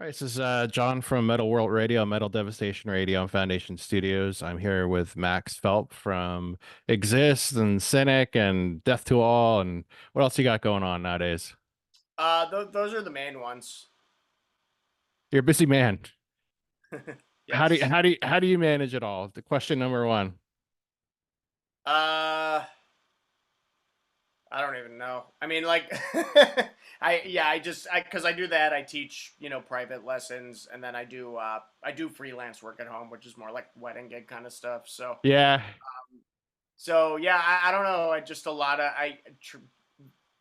All right, this is John from Metal World Radio, Metal Devastation Radio, and Foundation Studios. I'm here with Max Phelps from Exist and Cynic and Death to All, and what else you got going on nowadays? Those are the main ones. You're a busy man. How do you, Yes. how do you manage it all? The question number one. Uh, I don't even know. I mean, like, because I do that. I teach, private lessons, and then I do freelance work at home, which is more like wedding gig kind of stuff. Yeah, So yeah, I don't know. I just a lot of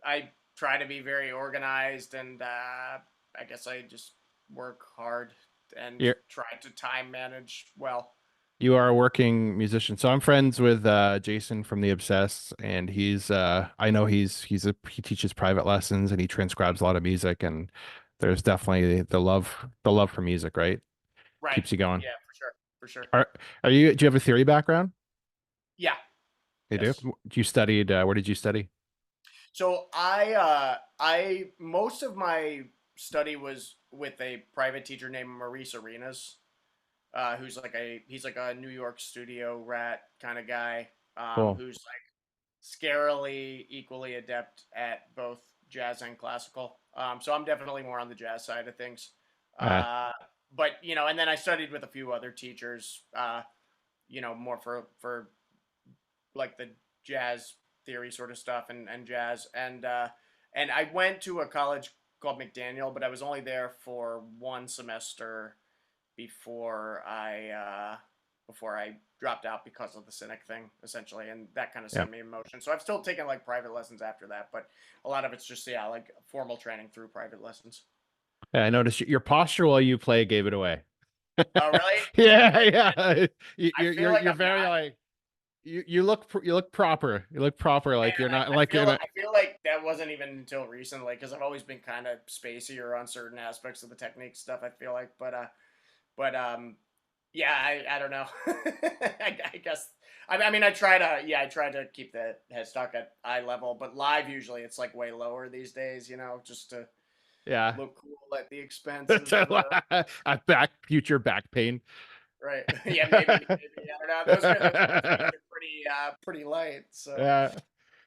I try to be very organized, and I guess I just work hard and you're try to time manage well. you are a working musician. So I'm friends with Jason from The Obsessed, and he's I know he teaches private lessons and he transcribes a lot of music, and there's definitely the love for music, right? Right. Keeps you going. Yeah, for sure. For sure. Are do you have a theory background? Yeah. You do? Yes. You studied where did you study? So I most of my study was with a private teacher named Maurice Arenas, he's like a New York studio rat kind of guy, Cool. who's like scarily equally adept at both jazz and classical. So I'm definitely more on the jazz side of things. Uh, Uh, but and then I studied with a few other teachers, more for like the jazz theory sort of stuff and jazz and I went to a college called McDaniel, but I was only there for one semester before I dropped out because of the Cynic thing essentially, and that kind of yeah. set me in motion. So I've still taken like private lessons after that, but a lot of it's just like formal training through private lessons. Yeah, I noticed your posture while you play gave it away. Oh really? Yeah, yeah. I feel like You're I'm very not. like you look proper. You look proper Man, like you're not I like you're feel not I feel like that wasn't even until recently because I've always been kind of spacier on certain aspects of the technique stuff. I feel like, but yeah, I don't know. I guess I mean I try to keep the headstock at eye level, but live usually it's like way lower these days. Just to yeah. look cool at the expense of I back future back pain. right. Yeah, maybe I don't know. Those guys are pretty light. So Yeah.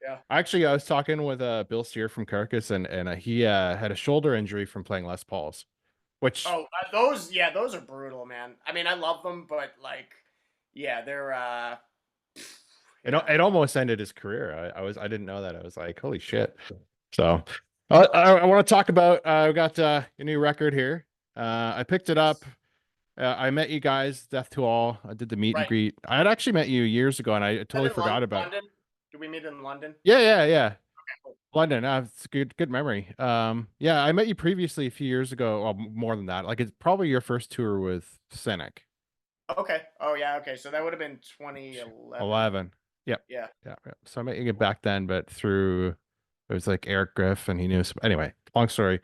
yeah. Actually, I was talking with Bill Steer from Carcass, and he had a shoulder injury from playing Les Pauls, which Oh, those are brutal, man. I mean, I love them, but like, yeah, they're yeah. it almost ended his career. I didn't know that. I was like, holy shit. So I want to talk about we got a new record here. I picked it up. Yes. I met you guys, Death to All. I did the meet and Right. greet. I had actually met you years ago, and I That totally in forgot about it. London? Did we meet in London? Yeah, yeah, yeah. Cool. London. It's good memory. Yeah, I met you previously a few years ago. Well, more than that. Like it's probably your first tour with Cynic. Okay. Oh yeah. Okay. So that would have been 2011. 11. Yep. Yeah. Yeah. Yeah. So I met you Cool. back then, but through it was like Eric Griff, and he knew some, anyway, long story.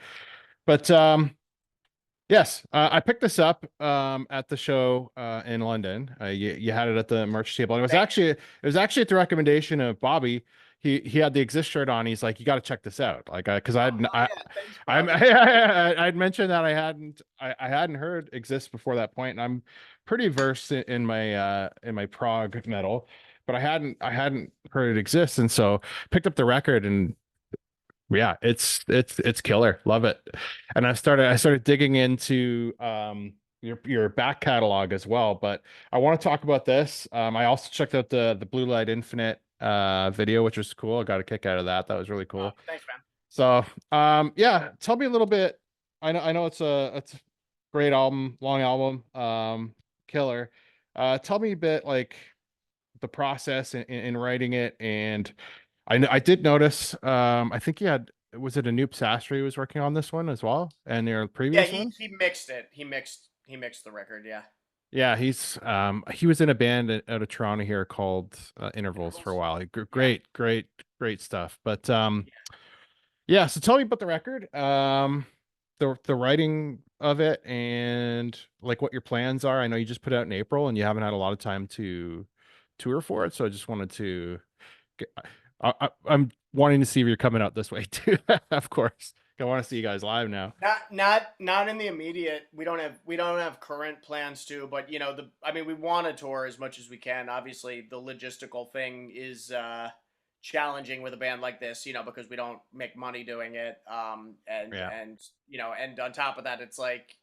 But yes, I picked this up at the show in London. You had it at the merch table. And Thank you. it was actually at the recommendation of Bobby. He had the Exist shirt on. He's like, you got to check this out. Like, because Oh hell yeah! Thanks, I'm Bobby. I'd mentioned that I hadn't heard Exist before that point, and I'm pretty versed in my prog metal, but I hadn't heard it exist, and so picked up the record and yeah, it's killer. Love it. And I started digging into your back catalog as well, but I want to talk about this. I also checked out the Blue Light Infinite video, which was cool. I got a kick out of that. That was really Oh, cool. thanks, man. So, yeah, tell me a little bit. I know it's a great album, long album, killer. Tell me a bit like the process in writing it, and I did notice. I think he had was it Anoop Sastry who was working on this one as well, and their Yeah, previous he ones. he mixed it. He mixed the record. Yeah. Yeah, he was in a band out of Toronto here called Intervals for a Intervals. while. Yeah. Great stuff. But yeah, so tell me about the record, the writing of it, and like what your plans are. I know you just put out in April, and you haven't had a lot of time to tour for it, so I just wanted to get, I'm wanting to see if you're coming out this way too, of course. I want to see you guys live now. Not in the immediate. We don't have current plans to, but I mean we want to tour as much as we can. Obviously, the logistical thing is challenging with a band like this, because we don't make money doing it. Yeah. And on top of that, it's like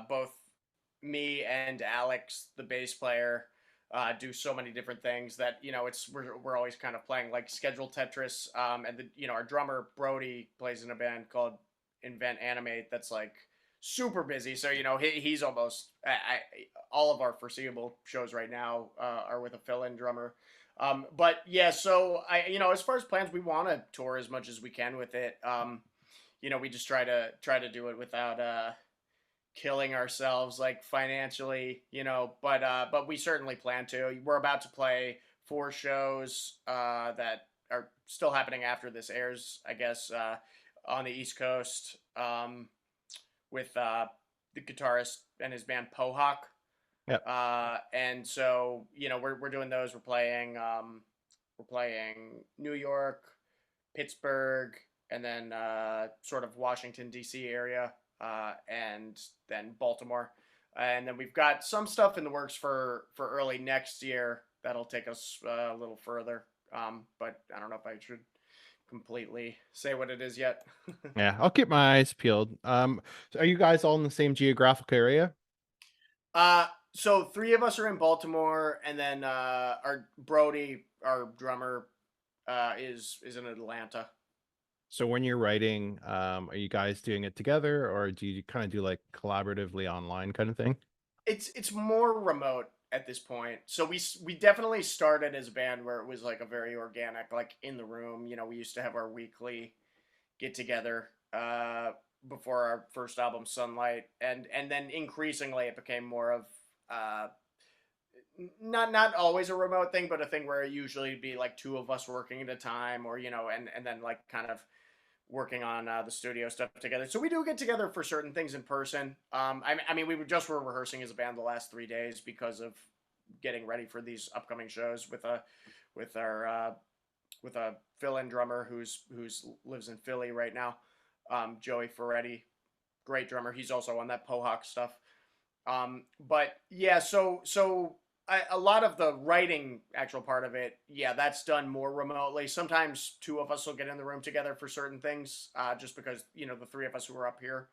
both me and Alex, the bass player, do so many different things that we're always kind of playing like schedule Tetris. And our drummer Brody plays in a band called Invent Animate that's like super busy. So he's almost all of our foreseeable shows right now are with a fill-in drummer. But yeah, so as far as plans, we want to tour as much as we can with it. We just try to do it without killing ourselves like financially, but we certainly plan to. We're about to play 4 shows that are still happening after this airs, I guess, on the East Coast, with the guitarist and his band Pohawk. Yep. And so we're doing those. We're playing New York, Pittsburgh, and then sort of Washington D.C. area, and then Baltimore, and then we've got some stuff in the works for early next year that'll take us a little further. But I don't know if I should completely say what it is yet. Yeah, I'll keep my eyes peeled. So are you guys all in the same geographic area? So 3 of us are in Baltimore, and then our Brody, our drummer, is in Atlanta. So when you're writing, are you guys doing it together, or do you kind of do like collaboratively online kind of thing? It's more remote at this point. So we definitely started as a band where it was like a very organic, like in the room. We used to have our weekly get together before our first album, Sunlight, and then increasingly it became more of uh, not always a remote thing, but a thing where it usually be like 2 of us working at a time, or and then like kind of working on the studio stuff together. So we do get together for certain things in person. I mean, were rehearsing as a band the last 3 days because of getting ready for these upcoming shows with our with a fill-in drummer who's lives in Philly right now, Joey Ferretti, great drummer. He's also on that Pohawk stuff. But yeah, so a lot of the writing actual part of it, yeah, that's done more remotely. Sometimes 2 of us will get in the room together for certain things, just because the 3 of us who are up here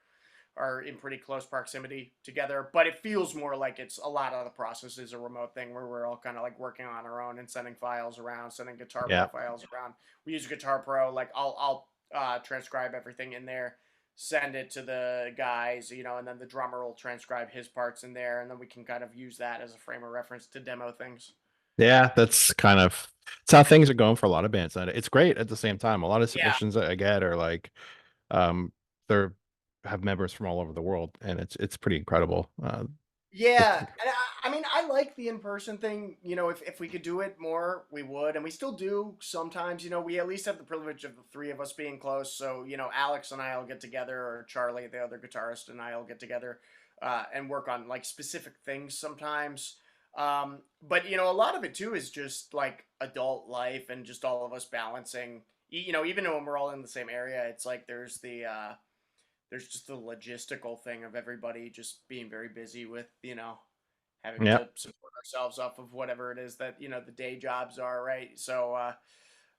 are in pretty close proximity together. But it feels more like it's a lot of the process is a remote thing where we're all kind of like working on our own and sending files around, sending Guitar Yeah. Pro files around. We use Guitar Pro. Like I'll transcribe everything in there, send it to the guys, and then the drummer will transcribe his parts in there, and then we can kind of use that as a frame of reference to demo things. Yeah, that's kind of it's how things are going for a lot of bands. And it's great at the same time. A lot of Yeah. submissions that I get are like they're have members from all over the world, and it's pretty incredible. Yeah, It's and I mean, I like the in-person thing. If we could do it more, we would, and we still do sometimes. We at least have the privilege of the 3 of us being close. So Alex and I'll get together, or Charlie, the other guitarist, and I'll get together and work on like specific things sometimes. But a lot of it too is just like adult life and just all of us balancing. Even when we're all in the same area, it's like there's just the logistical thing of everybody just being very busy with having yeah. to support ourselves off of whatever it is that the day jobs are, right? So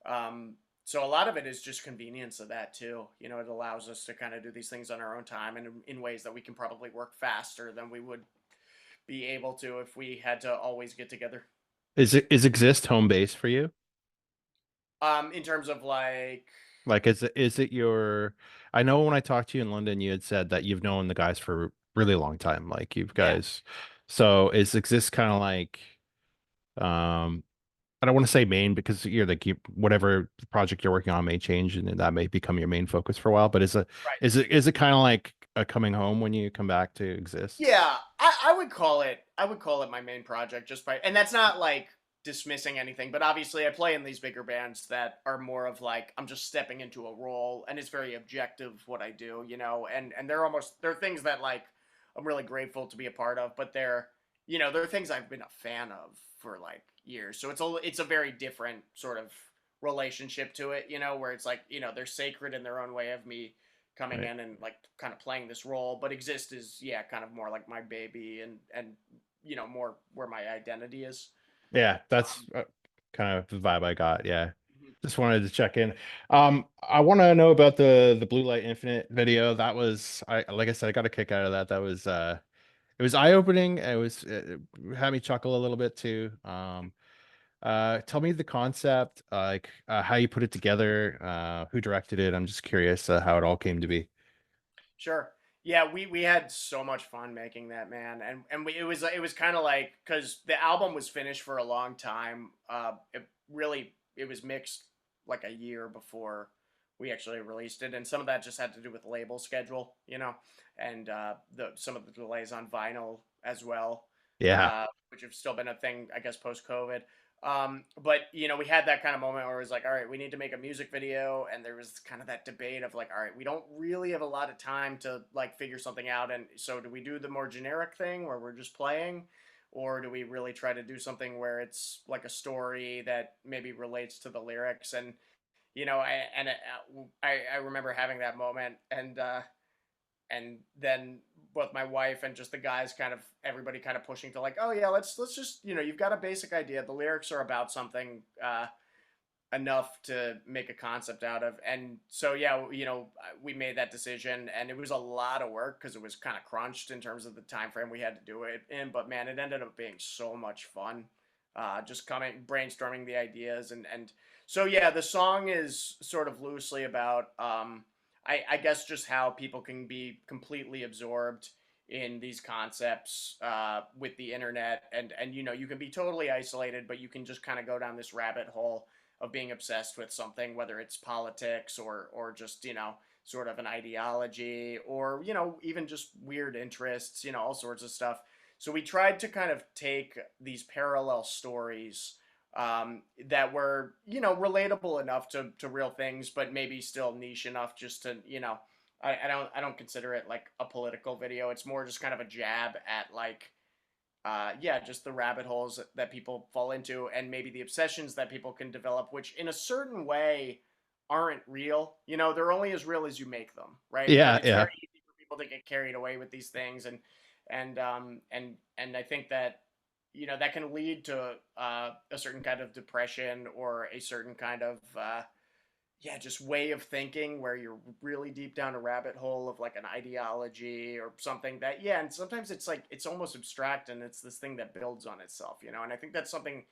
a lot of it is just convenience of that too. It allows us to kind of do these things on our own time and in ways that we can probably work faster than we would be able to if we had to always get together. Is Exist home base for you? In terms of like, Like, is it your? I know when I talked to you in London, you had said that you've known the guys for a really long time. Like, you yeah, guys. So is Exist kind of like? Um, I don't want to say main because you're like whatever project you're working on may change and that may become your main focus for a while. But right. is it kind of like a coming home when you come back to Exist? Yeah, I would call it my main project just by, and that's not like dismissing anything, but obviously I play in these bigger bands that are more of like I'm just stepping into a role and it's very objective what I do, and they're things that like I'm really grateful to be a part of, but they're things I've been a fan of for like years. So it's a very different sort of relationship to it, where it's like, they're sacred in their own way of me coming Right. in and like kind of playing this role, but Exist is yeah, kind of more like my baby and more where my identity is. Yeah, that's Um, kind of the vibe I got. Yeah. mhm. Just wanted to check in. I want to know about the Blue Light Infinite video. That was I like I said, I got a kick out of that. That was it was eye-opening. It had me chuckle a little bit too. Tell me the concept, how you put it together, who directed it. I'm just curious how it all came to be. Sure. Yeah, we had so much fun making that, man, and it was kind of like because the album was finished for a long time. It was mixed like a year before we actually released it, and some of that just had to do with label schedule, and the some of the delays on vinyl as well, Yeah. which have still been a thing, I guess, post COVID. But we had that kind of moment where it was like, all right, we need to make a music video, and there was kind of that debate of like, all right, we don't really have a lot of time to like figure something out, and so do we do the more generic thing where we're just playing, or do we really try to do something where it's like a story that maybe relates to the lyrics? And I remember having that moment, and then both my wife and just the guys kind of everybody kind of pushing to like, oh yeah, let's just you've got a basic idea, the lyrics are about something enough to make a concept out of. And so yeah, we made that decision, and it was a lot of work because it was kind of crunched in terms of the time frame we had to do it in, but man, it ended up being so much fun, just coming brainstorming the ideas. And so yeah, the song is sort of loosely about I guess just how people can be completely absorbed in these concepts with the internet, and you can be totally isolated, but you can just kind of go down this rabbit hole of being obsessed with something, whether it's politics or just sort of an ideology, or even just weird interests, all sorts of stuff. So we tried to kind of take these parallel stories that were relatable enough to real things, but maybe still niche enough just to I don't consider it like a political video. It's more just kind of a jab at like yeah, just the rabbit holes that people fall into, and maybe the obsessions that people can develop, which in a certain way aren't real. They're only as real as you make them, right? Like Yeah, it's yeah. very easy for people to get carried away with these things, and I think that that can lead to a certain kind of depression or a certain kind of yeah, just way of thinking where you're really deep down a rabbit hole of like an ideology or something that, yeah, and sometimes it's like it's almost abstract and it's this thing that builds on itself, and I think that's something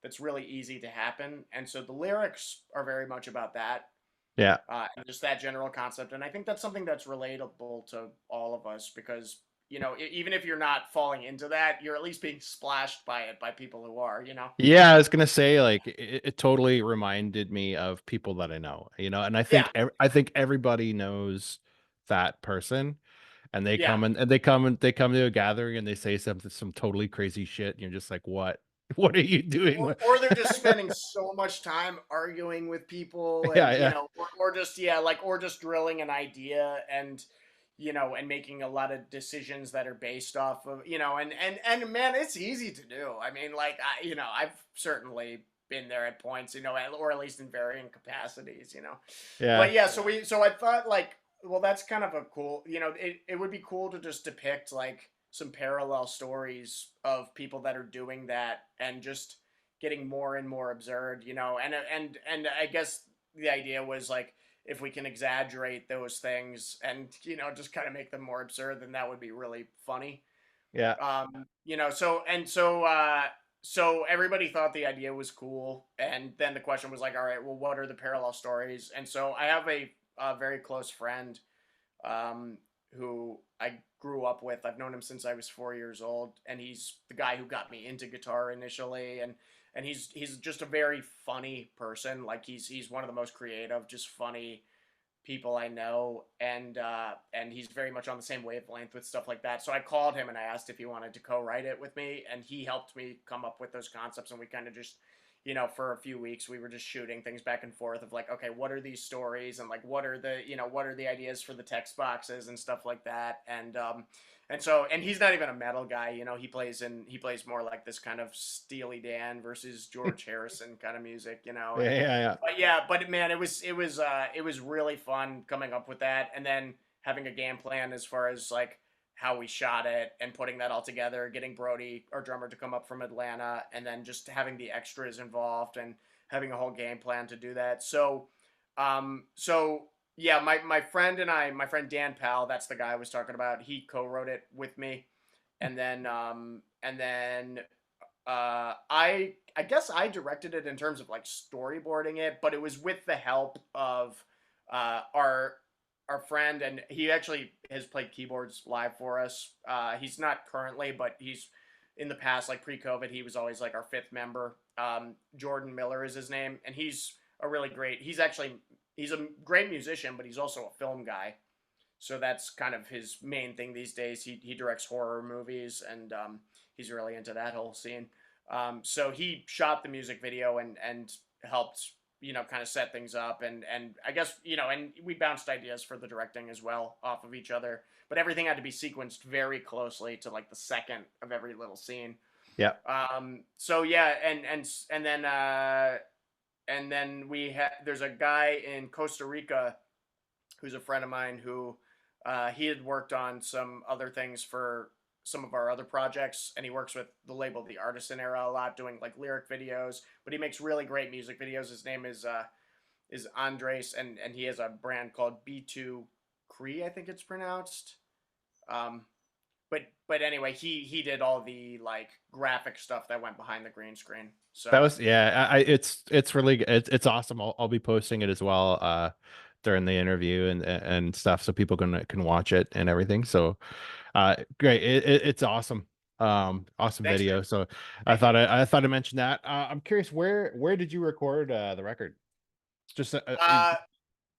that's really easy to happen. And so the lyrics are very much about that, Yeah. and just that general concept. And I think that's something that's relatable to all of us because, even if you're not falling into that, you're at least being splashed by it by people who are. Yeah, I was gonna say like it totally reminded me of people that I know, and Yeah, I think everybody knows that person, and they yeah. come and they come to a gathering and they say some totally crazy shit, and you're just like, what? What are you doing? Or they're just spending so much time arguing with people, Yeah, and yeah, or just yeah, like or just drilling an idea, and making a lot of decisions that are based off of and man, it's easy to do. I mean, like I've certainly been there at points, or at least in varying capacities. yeah, But yeah, so I thought like, well, that's kind of a cool, it would be cool to just depict like some parallel stories of people that are doing that and just getting more and more absurd, and I guess the idea was like if we can exaggerate those things and just kind of make them more absurd, then that would be really funny. yeah, So everybody thought the idea was cool, and then the question was like, all right, well, what are the parallel stories? And so I have a very close friend um, who I grew up with. I've known him since I was 4 years old, and he's the guy who got me into guitar initially, and he's just a very funny person. Like he's one of the most creative, just funny people I know, and he's very much on the same wavelength with stuff like that. So I called him and I asked if he wanted to co-write it with me, and he helped me come up with those concepts, and we kind of just for a few weeks we were just shooting things back and forth of like, okay, what are these stories, and like what are the ideas for the text boxes and stuff like that. And he's not even a metal guy, he plays more like this kind of Steely Dan versus George Harrison kind of music, Yeah, and yeah, yeah. but yeah, but man, it was really fun coming up with that, and then having a game plan as far as like how we shot it and putting that all together, getting Brody, our drummer, to come up from Atlanta, and then just having the extras involved and having a whole game plan to do that. So yeah, my friend and I, my friend Dan Powell, that's the guy I was talking about. He co-wrote it with me, and then I guess I directed it in terms of like storyboarding it, but it was with the help of our friend, and he actually has played keyboards live for us. He's not currently, but he's in the past, like pre-COVID, he was always like our fifth member. Jordan Miller is his name, and he's a really great. He's a great musician, but he's also a film guy. So that's kind of his main thing these days. He directs horror movies, and he's really into that whole scene. So he shot the music video and helped kind of set things up, and I guess and we bounced ideas for the directing as well off of each other. But everything had to be sequenced very closely to like the second of every little scene. Yeah. So yeah, and then there's a guy in Costa Rica who's a friend of mine who he had worked on some other things for some of our other projects, and he works with the label The Artisan Era a lot, doing like lyric videos, but he makes really great music videos. His name is Andres, and he has a brand called B2 Cree, I think it's pronounced. Um, but anyway, he did all the like graphic stuff that went behind the green screen. That So was, yeah, it's really it's awesome. I'll be posting it as well during the interview and stuff, so people can watch it and everything. So great. It's awesome. Awesome thanks, man. video. So Thank you. I thought I mentioned that. I'm curious, where did you record the record? Just Uh,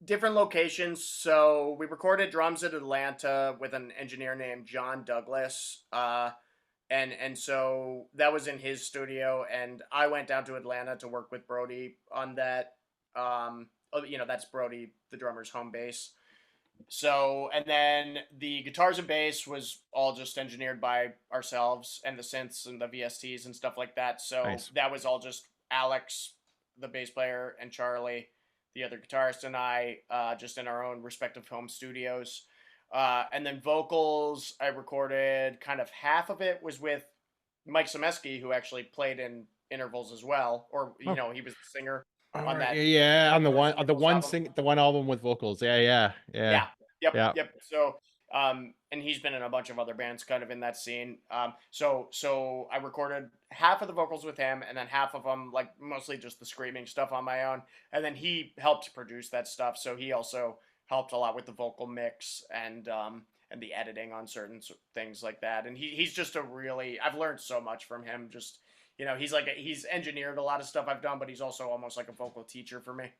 Different locations. So we recorded drums at Atlanta with an engineer named John Douglas. And so that was in his studio, and I went down to Atlanta to work with Brody on that. That's Brody, the drummer's home base. So, and then the guitars and bass was all just engineered by ourselves, and the synths and the VSTs and stuff like that. So nice. that was all just Alex, the bass player, and Charlie, the other guitarist, and I, just in our own respective home studios. And then vocals, I recorded kind of half of it was with Mike Semeski, who actually played in intervals as well, or Oh, he was the singer all on right. that Yeah, on first the intervals one album. sing the one album with vocals. Yeah, yeah, yeah, Yeah. Yep. yeah. Yep. So, and he's been in a bunch of other bands, kind of in that scene. So I recorded half of the vocals with him, and then half of them, like mostly just the screaming stuff, on my own. And then he helped produce that stuff. So he also helped a lot with the vocal mix and the editing on certain things like that. And he's just I've learned so much from him. Just he's engineered a lot of stuff I've done, but he's also almost like a vocal teacher for me.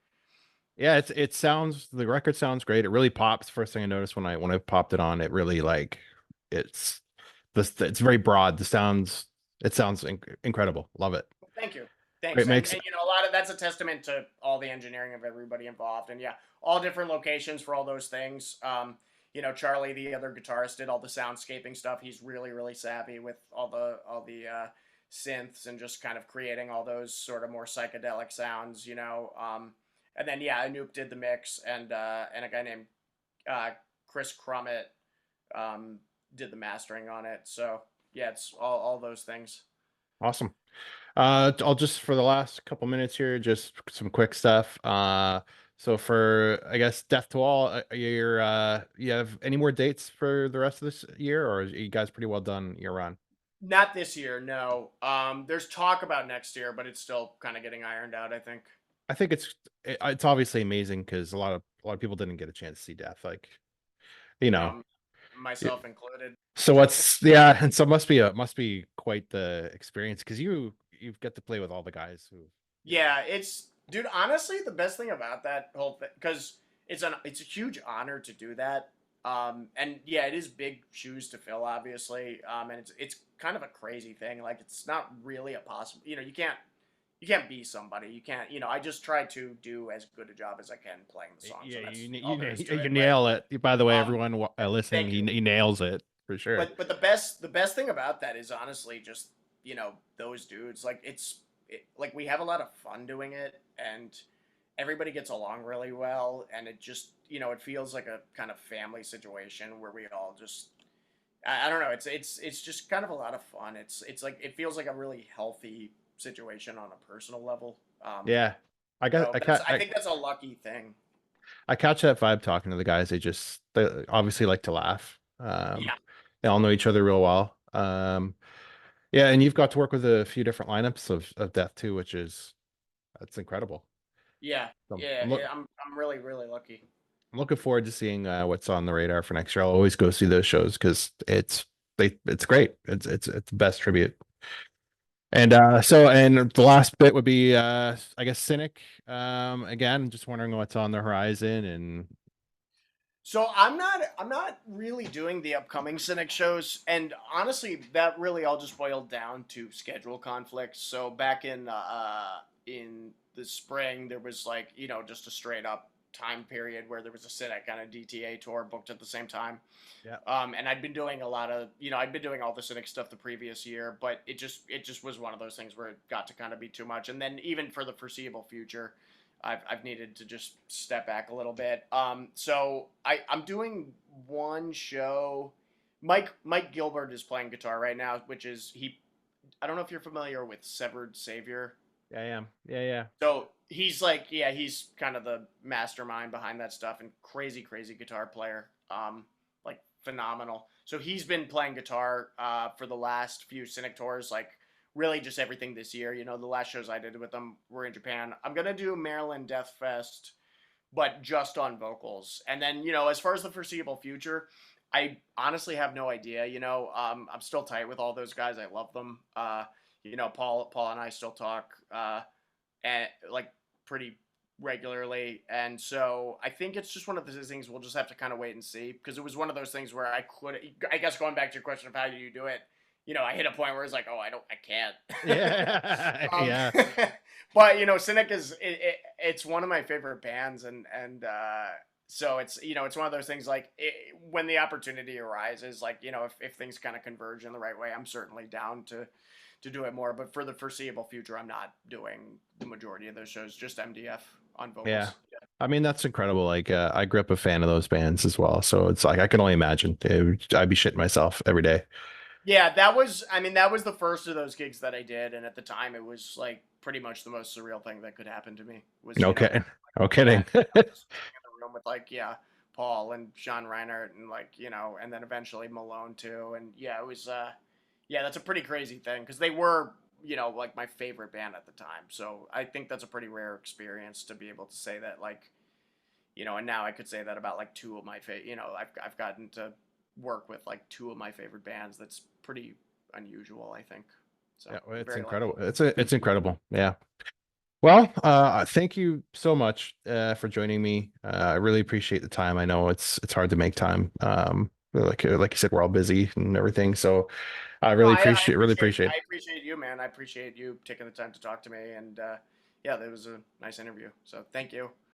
Yeah, the record sounds great. It really pops. First thing I noticed when I popped it on, it really like it's it's very broad. It sounds incredible. Love it. Thank you. Great Thanks. And, mix. and a lot of that's a testament to all the engineering of everybody involved. And yeah, all different locations for all those things. Charlie, the other guitarist, did all the soundscaping stuff. He's really, really savvy with all the synths and just kind of creating all those sort of more psychedelic sounds. And then yeah, Anoop did the mix, and a guy named Chris Crummett did the mastering on it. So yeah, it's all those things. Awesome. I'll just for the last couple minutes here, just some quick stuff. So for I guess Death to All, you have any more dates for the rest of this year, or are you guys pretty well done year round? Not this year, no. There's talk about next year, but it's still kind of getting ironed out, I think. I think it's obviously amazing because a lot of people didn't get a chance to see Death, like you know. y- Myself included. So what's yeah, and so must be quite the experience because you've got to play with all the guys who you know. Yeah, it's dude. Honestly, the best thing about that whole thing, because it's a huge honor to do that. And yeah, it is big shoes to fill, obviously. And it's kind of a crazy thing. Like it's not really a possible. You can't you can't be somebody. You can't, I just try to do as good a job as I can playing the songs, Yeah, and that's you all there is to you it, right? nail it. By the way, Um, everyone listening, Thank you. he nails it for sure. But the best thing about that is honestly just those dudes. Like like we have a lot of fun doing it, and everybody gets along really well, and it just it feels like a kind of family situation where we all just I don't know. It's just kind of a lot of fun. It's like it feels like a really healthy situation on a personal level. Yeah, So I think that's a lucky thing. I catch that vibe talking to the guys. They obviously like to laugh. Yeah, They all know each other real well. Yeah, and you've got to work with a few different lineups of Death too, which is that's incredible. yeah, So yeah. I'm really really lucky. I'm looking forward to seeing what's on the radar for next year. I'll always go see those shows because it's great. It's the best tribute. And and the last bit would be I guess Cynic. Again, just wondering what's on the horizon and So I'm not really doing the upcoming Cynic shows, and honestly, that really all just boiled down to schedule conflicts. So back in the spring, there was like just a straight up time period where there was a Cynic and a DTA tour booked at the same time. yeah. And I'd been doing a lot of I'd been doing all the Cynic stuff the previous year, but it just was one of those things where it got to kind of be too much. And then even for the foreseeable future, I've needed to just step back a little bit. So I'm doing one show. Mike Gilbert is playing guitar right now, which is he. I don't know if you're familiar with Severed Savior. Yeah, I am. Yeah. So he's like, yeah, he's kind of the mastermind behind that stuff and crazy, crazy guitar player. Like phenomenal. So he's been playing guitar for the last few Cynic tours, like really just everything this year. The last shows I did with them were in Japan. I'm gonna do Maryland Death Fest, but just on vocals. And then, as far as the foreseeable future, I honestly have no idea. I'm still tight with all those guys. I love them. Paul and I still talk. And like pretty regularly. And so I think it's just one of those things we'll just have to kind of wait and see because it was one of those things where I guess going back to your question of how do you do it, I hit a point where it's like, oh, I can't. Yeah. Yeah. But Cynic it's one of my favorite bands, and so it's one of those things like when the opportunity arises, like if things kind of converge in the right way, I'm certainly down to do it more. But for the foreseeable future, I'm not doing the majority of those shows, just MDF on Yeah. vocals. Yeah. I mean, that's incredible. Like, I grew up a fan of those bands as well. So it's like, I can only imagine. I'd be shitting myself every day. Yeah, I mean, that was the first of those gigs that I did. And at the time, it was like pretty much the most surreal thing that could happen to me was, No kidding. No yeah, kidding. just being in the room with like, yeah, Paul and Sean Reinhardt and like, and then eventually Malone too. And yeah, it was, yeah, that's a pretty crazy thing because they were, like my favorite band at the time. So I think that's a pretty rare experience to be able to say that, like, and now I could say that about like two of my favorite, I've gotten to work with like two of my favorite bands. That's pretty unusual, I think. So Yeah, well, it's very lucky. incredible. It's incredible. Yeah. Well, thank you so much for joining me. I really appreciate the time. I know it's hard to make time. Like you said, we're all busy and everything. So I No, really I appreciate. appreciate you, man. I appreciate you taking the time to talk to me, and yeah, that was a nice interview. So thank you.